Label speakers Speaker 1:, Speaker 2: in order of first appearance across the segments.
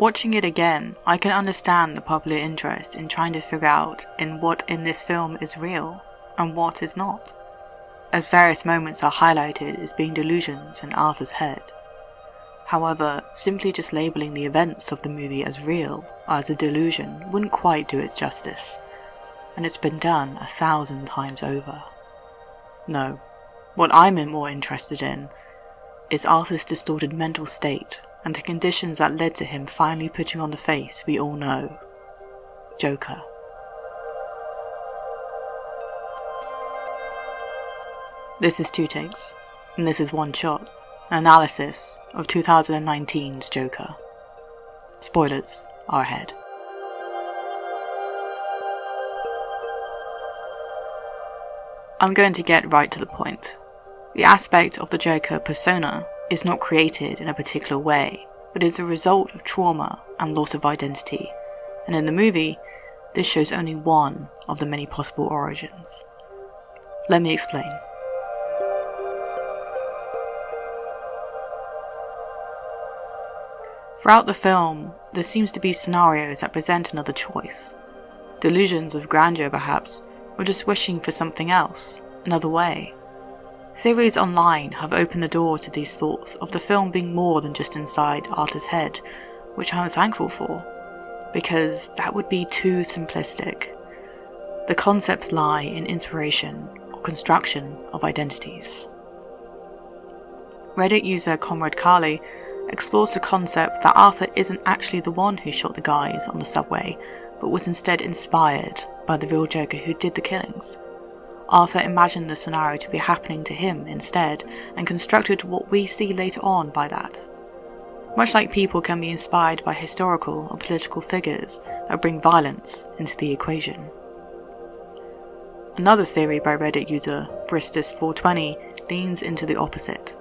Speaker 1: Watching it again, I can understand the popular interest in trying to figure out what in this film is real and what is not, as various moments are highlighted as being delusions in Arthur's head. However, simply just labeling the events of the movie as real or as a delusion wouldn't quite do it justice, and it's been done 1,000 times over. No, what I'm more interested in is Arthur's distorted mental state and the conditions that led to him finally putting on the face we all know: Joker. This is Two Takes, and this is One Shot, an analysis of 2019's Joker. Spoilers are ahead. I'm going to get right to the point. The aspect of the Joker persona is not created in a particular way, but is a result of trauma and loss of identity, and in the movie, this shows only one of the many possible origins. Let me explain. Throughout the film, there seems to be scenarios that present another choice. Delusions of grandeur perhaps, or just wishing for something else, another way. Theories online have opened the door to these thoughts of the film being more than just inside Arthur's head, which I'm thankful for, because that would be too simplistic. The concepts lie in inspiration or construction of identities. Reddit user Comrade Carly explores the concept that Arthur isn't actually the one who shot the guys on the subway, but was instead inspired by the real Joker who did the killings. Arthur imagined the scenario to be happening to him instead, and constructed what we see later on by that. Much like people can be inspired by historical or political figures that bring violence into the equation. Another theory by Reddit user Bristus420 leans into the opposite.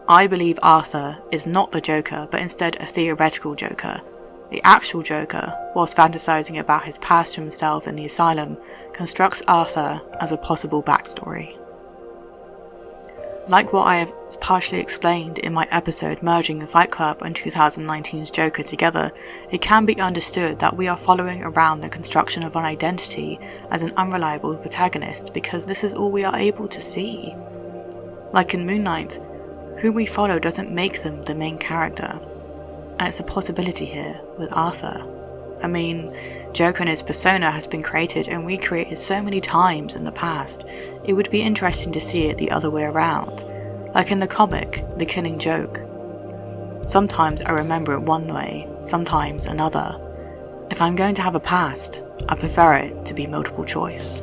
Speaker 1: I believe Arthur is not the Joker, but instead a theoretical Joker. The actual Joker, whilst fantasizing about his past to himself in the asylum, constructs Arthur as a possible backstory. Like what I have partially explained in my episode merging Fight Club and 2019's Joker together, it can be understood that we are following around the construction of an identity as an unreliable protagonist because this is all we are able to see. Like in Moon Knight, who we follow doesn't make them the main character, and it's a possibility here with Arthur. I mean, Joker and his persona has been created and recreated so many times in the past, it would be interesting to see it the other way around. Like in the comic, The Killing Joke. Sometimes I remember it one way, sometimes another. If I'm going to have a past, I prefer it to be multiple choice.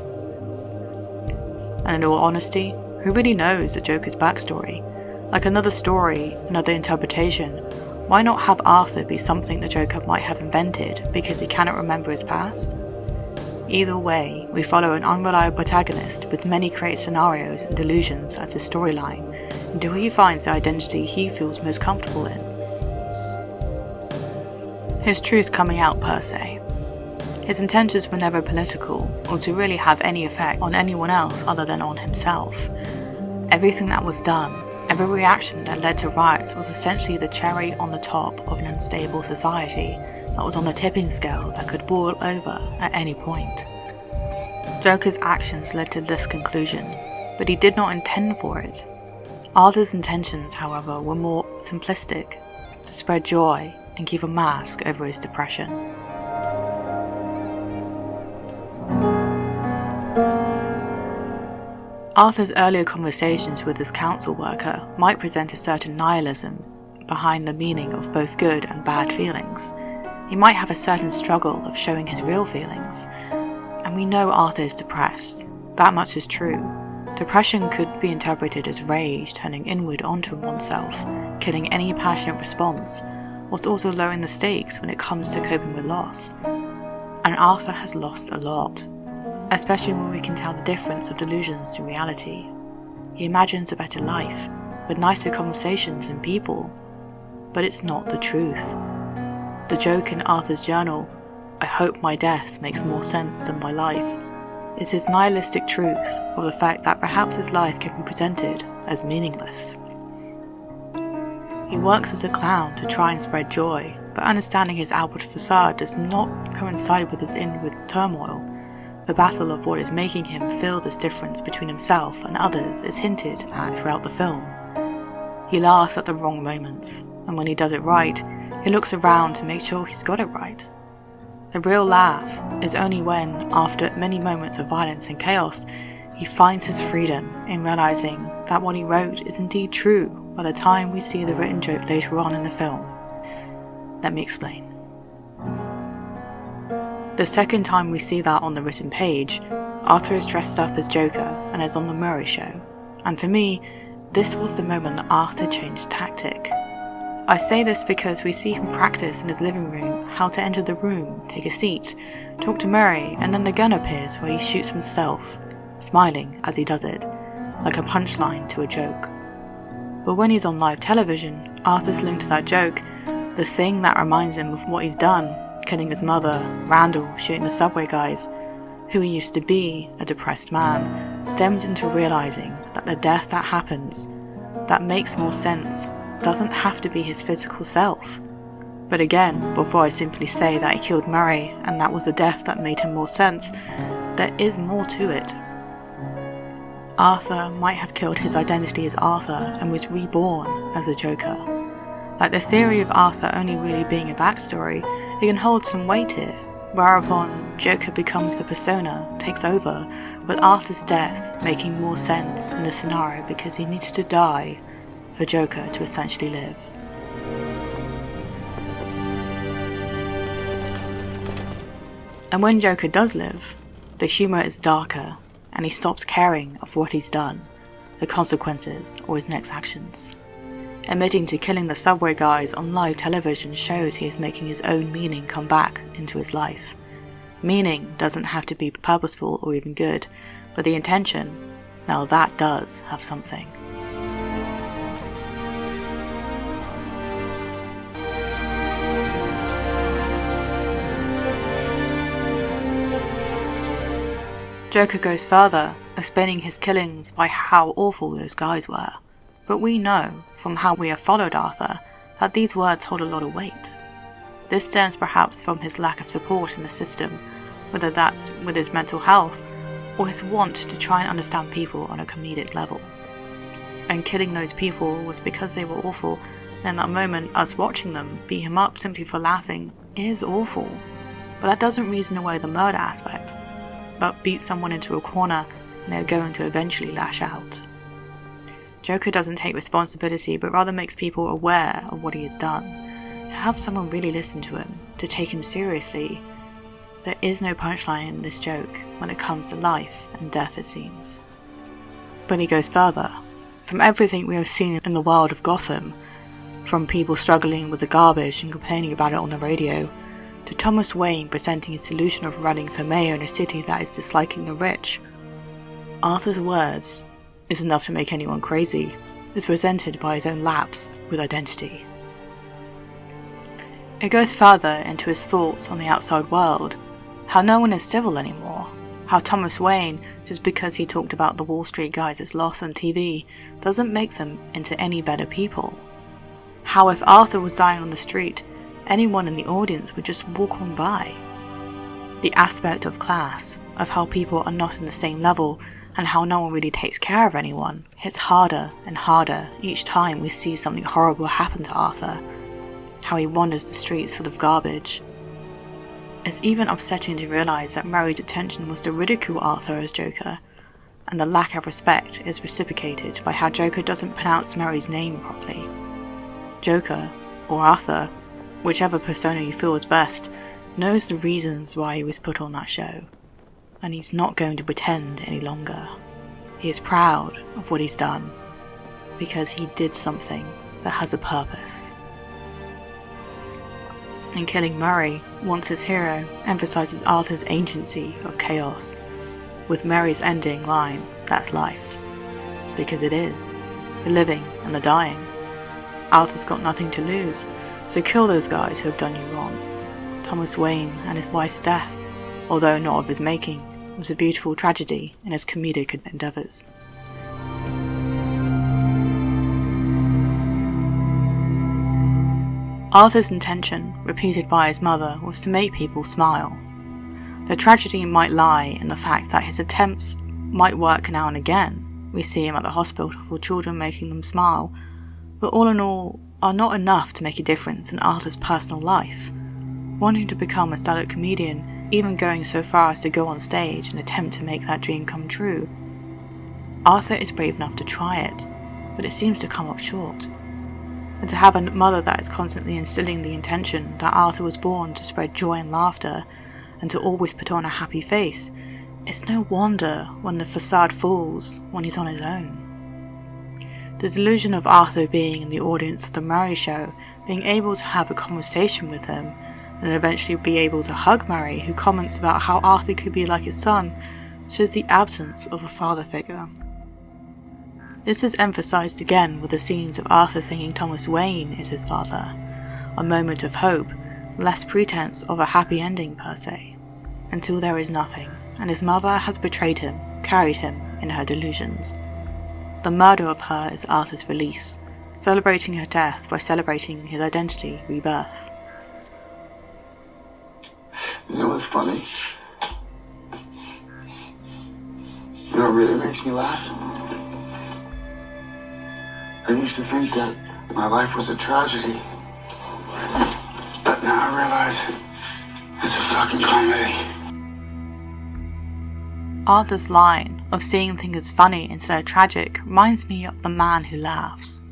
Speaker 1: And in all honesty, who really knows the Joker's backstory? Like another story, another interpretation, why not have Arthur be something the Joker might have invented because he cannot remember his past? Either way, we follow an unreliable protagonist with many created scenarios and delusions as his storyline, until he finds the identity he feels most comfortable in. His truth coming out per se. His intentions were never political, or to really have any effect on anyone else other than on himself. Everything that was done, every reaction that led to riots was essentially the cherry on the top of an unstable society that was on the tipping scale that could boil over at any point. Joker's actions led to this conclusion, but he did not intend for it. Arthur's intentions, however, were more simplistic, to spread joy and keep a mask over his depression. Arthur's earlier conversations with his council worker might present a certain nihilism behind the meaning of both good and bad feelings. He might have a certain struggle of showing his real feelings. And we know Arthur is depressed. That much is true. Depression could be interpreted as rage turning inward onto oneself, killing any passionate response, whilst also lowering the stakes when it comes to coping with loss. And Arthur has lost a lot. Especially when we can tell the difference of delusions to reality. He imagines a better life, with nicer conversations and people, but it's not the truth. The joke in Arthur's journal, "I hope my death makes more sense than my life," is his nihilistic truth of the fact that perhaps his life can be presented as meaningless. He works as a clown to try and spread joy, but understanding his outward facade does not coincide with his inward turmoil. The battle of what is making him feel this difference between himself and others is hinted at throughout the film. He laughs at the wrong moments, and when he does it right, he looks around to make sure he's got it right. The real laugh is only when, after many moments of violence and chaos, he finds his freedom in realizing that what he wrote is indeed true by the time we see the written joke later on in the film. Let me explain. The second time we see that on the written page, Arthur is dressed up as Joker and is on the Murray show, and for me, this was the moment that Arthur changed tactic. I say this because we see him practice in his living room how to enter the room, take a seat, talk to Murray, and then the gun appears where he shoots himself, smiling as he does it, like a punchline to a joke. But when he's on live television, Arthur's linked to that joke, the thing that reminds him of what he's done, killing his mother, Randall, shooting the subway guys, who he used to be, a depressed man, stems into realizing that the death that happens, that makes more sense, doesn't have to be his physical self. But again, before I simply say that he killed Murray and that was the death that made him more sense, there is more to it. Arthur might have killed his identity as Arthur and was reborn as a Joker. Like the theory of Arthur only really being a backstory, it can hold some weight here, whereupon Joker becomes the persona, takes over, with Arthur's death making more sense in the scenario because he needed to die for Joker to essentially live. And when Joker does live, the humour is darker, and he stops caring of what he's done, the consequences, or his next actions. Admitting to killing the subway guys on live television shows he is making his own meaning come back into his life. Meaning doesn't have to be purposeful or even good, but the intention, now that does have something. Joker goes further, explaining his killings by how awful those guys were. But we know, from how we have followed Arthur, that these words hold a lot of weight. This stems perhaps from his lack of support in the system, whether that's with his mental health, or his want to try and understand people on a comedic level. And killing those people was because they were awful, and in that moment us watching them beat him up simply for laughing is awful. But that doesn't reason away the murder aspect, but beat someone into a corner and they're going to eventually lash out. Joker doesn't take responsibility, but rather makes people aware of what he has done. To have someone really listen to him, to take him seriously, there is no punchline in this joke when it comes to life and death, it seems. But he goes further. From everything we have seen in the world of Gotham, from people struggling with the garbage and complaining about it on the radio, to Thomas Wayne presenting his solution of running for mayor in a city that is disliking the rich, Arthur's words is enough to make anyone crazy, is presented by his own lapse with identity. It goes further into his thoughts on the outside world, how no one is civil anymore, how Thomas Wayne, just because he talked about the Wall Street guys' loss on TV, doesn't make them into any better people. How if Arthur was dying on the street, anyone in the audience would just walk on by. The aspect of class, of how people are not in the same level, and how no one really takes care of anyone, hits harder and harder each time we see something horrible happen to Arthur. How he wanders the streets full of garbage. It's even upsetting to realise that Murray's attention was to ridicule Arthur as Joker, and the lack of respect is reciprocated by how Joker doesn't pronounce Murray's name properly. Joker, or Arthur, whichever persona you feel is best, knows the reasons why he was put on that show, and he's not going to pretend any longer. He is proud of what he's done, because he did something that has a purpose. In killing Murray, once his hero emphasises Arthur's agency of chaos, with Murray's ending line, "That's life." Because it is, the living and the dying. Arthur's got nothing to lose, so kill those guys who have done you wrong. Thomas Wayne and his wife's death, although not of his making, was a beautiful tragedy in his comedic endeavours. Arthur's intention, repeated by his mother, was to make people smile. The tragedy might lie in the fact that his attempts might work now and again. We see him at the hospital for children, making them smile, but all in all are not enough to make a difference in Arthur's personal life. Wanting to become a stand-up comedian, even going so far as to go on stage and attempt to make that dream come true. Arthur is brave enough to try it, but it seems to come up short. And to have a mother that is constantly instilling the intention that Arthur was born to spread joy and laughter, and to always put on a happy face, it's no wonder when the facade falls when he's on his own. The delusion of Arthur being in the audience of the Murray show, being able to have a conversation with him, and eventually be able to hug Murray, who comments about how Arthur could be like his son, shows the absence of a father figure. This is emphasised again with the scenes of Arthur thinking Thomas Wayne is his father, a moment of hope, less pretense of a happy ending per se, until there is nothing, and his mother has betrayed him, carried him in her delusions. The murder of her is Arthur's release, celebrating her death by celebrating his identity rebirth.
Speaker 2: You know what's funny? You know what really makes me laugh? I used to think that my life was a tragedy. But now I realize it's a fucking comedy.
Speaker 1: Arthur's line of seeing things as funny instead of tragic reminds me of the man who laughs.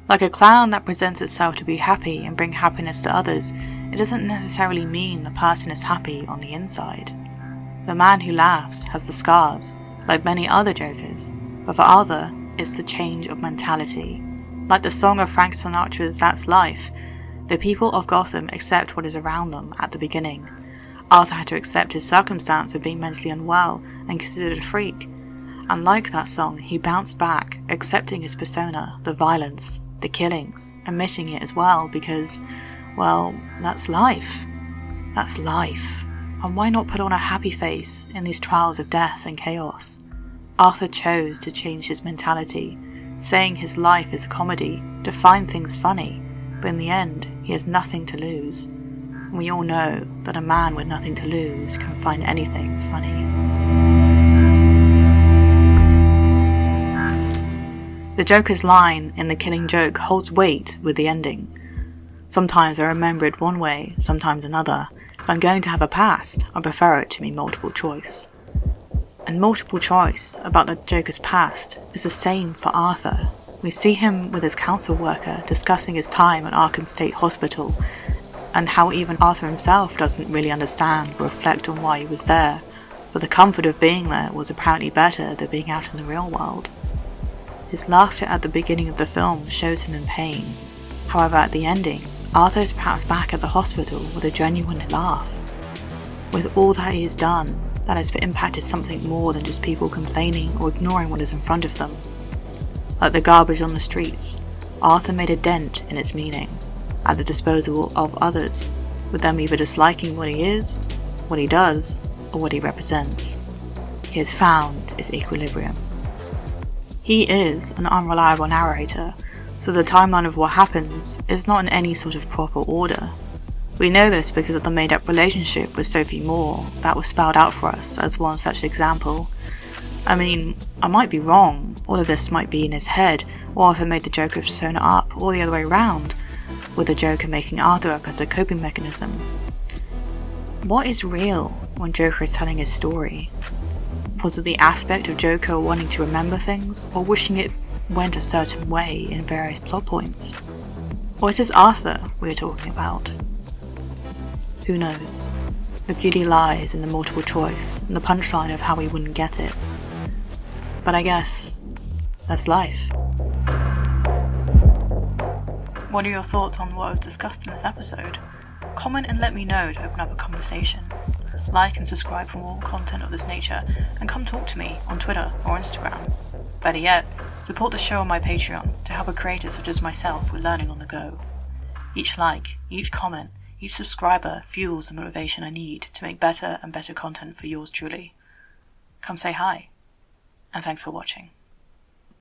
Speaker 1: Like a clown that presents itself to be happy and bring happiness to others, it doesn't necessarily mean the person is happy on the inside. The man who laughs has the scars, like many other Jokers, but for Arthur, it's the change of mentality. Like the song of Frank Sinatra's That's Life, the people of Gotham accept what is around them at the beginning. Arthur had to accept his circumstance of being mentally unwell and considered a freak. And like that song, he bounced back, accepting his persona, the violence, the killings, admitting it as well because, well, that's life. That's life. And why not put on a happy face in these trials of death and chaos? Arthur chose to change his mentality, saying his life is a comedy, to find things funny, but in the end, he has nothing to lose. And we all know that a man with nothing to lose can find anything funny. The Joker's line in The Killing Joke holds weight with the ending. Sometimes I remember it one way, sometimes another. If I'm going to have a past, I prefer it to be multiple choice. And multiple choice about the Joker's past is the same for Arthur. We see him with his council worker discussing his time at Arkham State Hospital, and how even Arthur himself doesn't really understand or reflect on why he was there, but the comfort of being there was apparently better than being out in the real world. His laughter at the beginning of the film shows him in pain. However, at the ending, Arthur is perhaps back at the hospital with a genuine laugh. With all that he has done, that has impacted something more than just people complaining or ignoring what is in front of them. Like the garbage on the streets, Arthur made a dent in its meaning, at the disposal of others, with them either disliking what he is, what he does, or what he represents. He has found his equilibrium. He is an unreliable narrator, so the timeline of what happens is not in any sort of proper order. We know this because of the made-up relationship with Sophie Moore that was spelled out for us as one such example. I mean, I might be wrong, all of this might be in his head, or Arthur made the Joker persona up, or the other way around, with the Joker making Arthur up as a coping mechanism. What is real when Joker is telling his story? Was it the aspect of Joker wanting to remember things, or wishing it went a certain way in various plot points? Or is this Arthur we are talking about? Who knows? The beauty lies in the multiple choice and the punchline of how we wouldn't get it. But I guess that's life. What are your thoughts on what was discussed in this episode? Comment and let me know to open up a conversation. Like and subscribe for more content of this nature, and come talk to me on Twitter or Instagram. Better yet, support the show on my Patreon to help a creator such as myself with learning on the go. Each like, each comment, each subscriber fuels the motivation I need to make better and better content for yours truly. Come say hi, and thanks for watching.